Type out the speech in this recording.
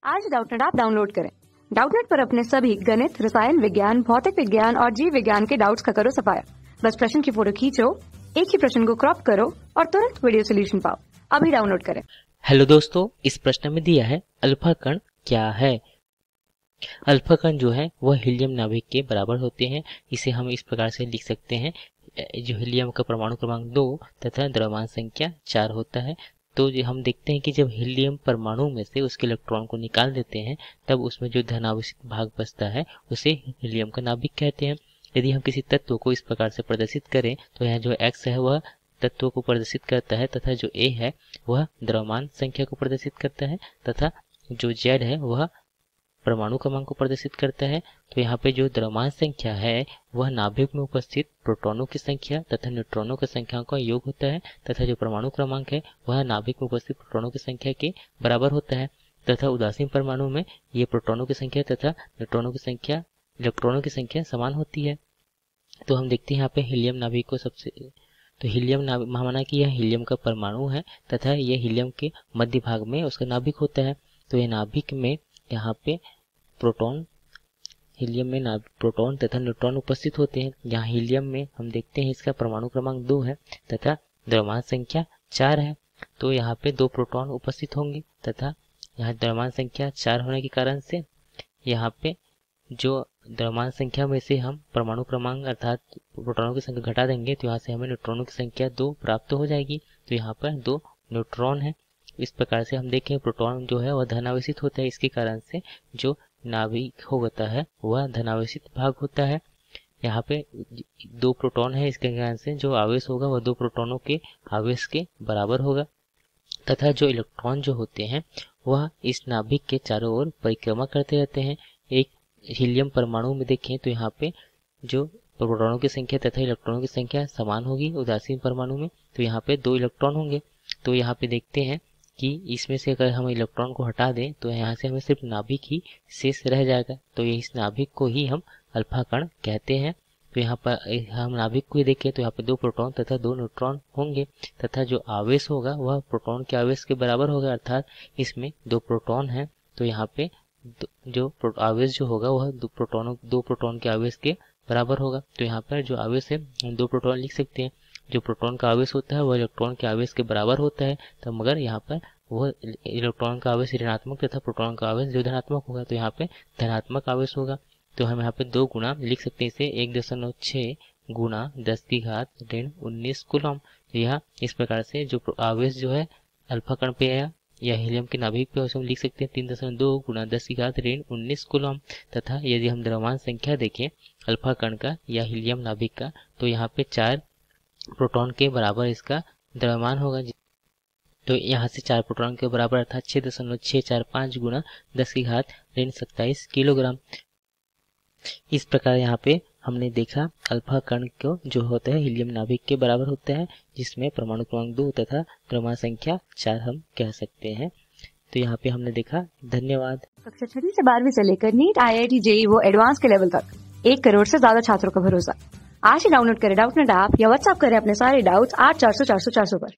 आज Doubtnut app download करें। Doubtnut पर अपने सभी गणित, रसायन विज्ञान, भौतिक विज्ञान और जीव विज्ञान के डाउट्स का करो सफाया। बस प्रश्न की फोटो खींचो, एक ही प्रश्न को क्रॉप करो और तुरंत वीडियो सोल्यूशन पाओ। अभी डाउनलोड करें। हेलो दोस्तों, इस प्रश्न में दिया है अल्फा कण क्या है। अल्फा कण जो है वह हीलियम नाभिक के बराबर होते हैं। इसे हम इस प्रकार से लिख सकते हैं, जो हीलियम का परमाणु क्रमांक 2 तथा द्रव्यमान संख्या 4 होता है। तो जो हम देखते हैं कि जब हीलियम परमाणु में से उसके इलेक्ट्रॉन को निकाल देते हैं तब उसमें जो धनावेशित भाग बचता है उसे हीलियम का नाभिक कहते हैं। यदि हम किसी तत्व को इस प्रकार से प्रदर्शित करें तो यहाँ जो x है वह तत्व को प्रदर्शित करता है तथा जो a है वह द्रव्यमान संख्या को प्रदर्शित करता है तथा जो z है वह परमाणु क्रमांक को प्रदर्शित करता है। तो यहाँ पे जो द्रव्यमान संख्या है वह नाभिक में उपस्थित प्रोटॉनों की संख्या तथा न्यूट्रॉनों की संख्या का योग होता है तथा जो परमाणु क्रमांक है वह नाभिक में उपस्थित प्रोटॉनों की संख्या के बराबर होता है तथा उदासीन परमाणु में ये प्रोटॉनों की संख्या तथा न्यूट्रॉनों की संख्या, इलेक्ट्रॉनों की संख्या समान होती है। तो हम देखते हैं यहाँ पे हीलियम नाभिक को तो हीलियम नाभिक माना कि यह हीलियम का परमाणु है तथा यह हीलियम के मध्य भाग में उसका नाभिक होता है। तो यह नाभिक में यहाँ पे प्रोटॉन, हीलियम में प्रोटॉन तथा न्यूट्रॉन उपस्थित होते हैं। यहाँ हीलियम में हम देखते हैं इसका परमाणु क्रमांक 2 है तथा द्रव्यमान संख्या 4 है। तो यहाँ पे 2 प्रोटॉन उपस्थित होंगे तथा यहाँ द्रव्यमान संख्या 4 होने के कारण से यहाँ पे जो द्रव्यमान संख्या में से हम परमाणु क्रमांक अर्थात प्रोटॉनों की संख्या घटा देंगे तो यहाँ से हमें न्यूट्रॉनों की संख्या 2 प्राप्त हो जाएगी। तो यहाँ पर 2 न्यूट्रॉन है। इस प्रकार से हम देखें प्रोटॉन जो है वह धनावेशित होता है, इसके कारण से जो नाभिक होता है वह धनावेशित भाग होता है। यहाँ पे 2 प्रोटॉन है, इसके कारण से जो आवेश होगा वह 2 प्रोटॉनों के आवेश के बराबर होगा तथा जो इलेक्ट्रॉन जो होते हैं वह इस नाभिक के चारों ओर परिक्रमा करते रहते हैं। एक हीलियम परमाणु में देखें तो यहाँ पे जो प्रोटॉनों की संख्या तथा इलेक्ट्रॉनों की संख्या समान होगी। उदासीन परमाणु में तो यहाँ पे 2 इलेक्ट्रॉन होंगे। तो यहाँ पे देखते हैं कि इसमें से अगर हम इलेक्ट्रॉन को हटा दें तो यहाँ से हमें सिर्फ नाभिक ही शेष रह जाएगा। तो ये इस नाभिक को ही हम अल्फा कण कहते हैं। तो यहाँ पर हम नाभिक को ही देखें तो यहाँ पे 2 प्रोटॉन तथा 2 न्यूट्रॉन होंगे तथा जो आवेश होगा वह प्रोटॉन के आवेश के बराबर होगा, अर्थात इसमें 2 प्रोटॉन है तो यहाँ पे जो आवेश जो होगा वह 2 प्रोटॉन के आवेश के बराबर होगा। तो यहाँ पर जो आवेश है हम 2 प्रोटॉन लिख सकते हैं। जो प्रोटॉन का आवेश होता है वह इलेक्ट्रॉन के आवेश के बराबर होता है, तो मगर यहाँ पर वह इलेक्ट्रॉन का आवेश ऋणात्मक तथा प्रोटॉन का आवेश जो धनात्मक होगा तो यहाँ पे धनात्मक आवेश होगा। तो हम यहाँ पे 2 गुना लिख सकते हैं इसे 1.6 गुना 10 की घात ऋण 19 कूलम। तो यह इस प्रकार से जो आवेश जो है अल्फा कण पे है या हीलियम के नाभिक पे हम लिख सकते हैं 3.2 गुना 10 की घात ऋण 19 कूलम। तथा यदि हम द्रव्यमान संख्या देखें अल्फा कण का या हीलियम नाभिक का तो यहाँ पे 4 प्रोटॉन के बराबर इसका द्रव्यमान होगा। तो यहाँ से 4 प्रोटॉन के बराबर अर्थात 6.645 गुना 10 की घात ऋण 27 किलोग्राम। इस प्रकार यहाँ पे हमने देखा अल्फा कण को जो होता है हीलियम नाभिक के बराबर होता है, जिसमें परमाणु क्रमांक 2 तथा द्रव्यमान संख्या 4 हम कह सकते हैं। तो यहाँ पे हमने देखा। धन्यवाद। कक्षा 6 से 12वीं से लेकर नीट, IIT, JEE वो एडवांस के लेवल तक 1 करोड़ से ज्यादा छात्रों का भरोसा। आज ही डाउनलोड करें डाउटनेट ऐप या व्हाट्सएप करें अपने सारे डाउट्स 8400 400 400 पर।